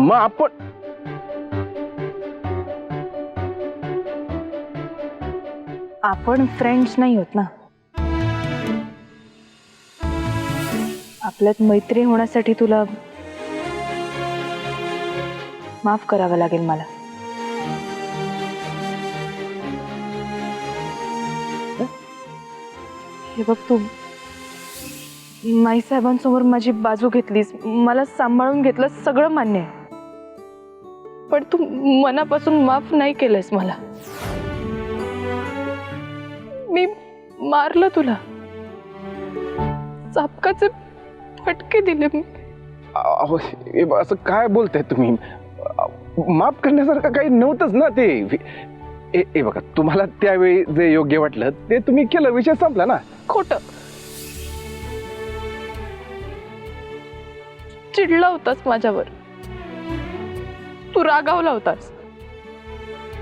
मग आपण फ्रेंड्स नाही होत ना. आपल्यात मैत्री होण्यासाठी तुला माफ करावं लागेल मला. हे बघ, तू माई साहेबांसमोर माझी बाजू घेतलीस, मला सांभाळून घेतलं, सगळं मान्य आहे. पण तू मनापासून माफ नाही केलंस मला. मी मारलं तुला, चापकाचे फटके दिले मी. असं काय बोलताय तुम्ही? माफ करण्यासारखं काही नव्हतंच ना ते. बघा, तुम्हाला त्यावेळी जे योग्य वाटलं ते तुम्ही केलं, विषय संपला ना. खोटं. चिडला होतास माझ्यावर, तू रागावला होतास.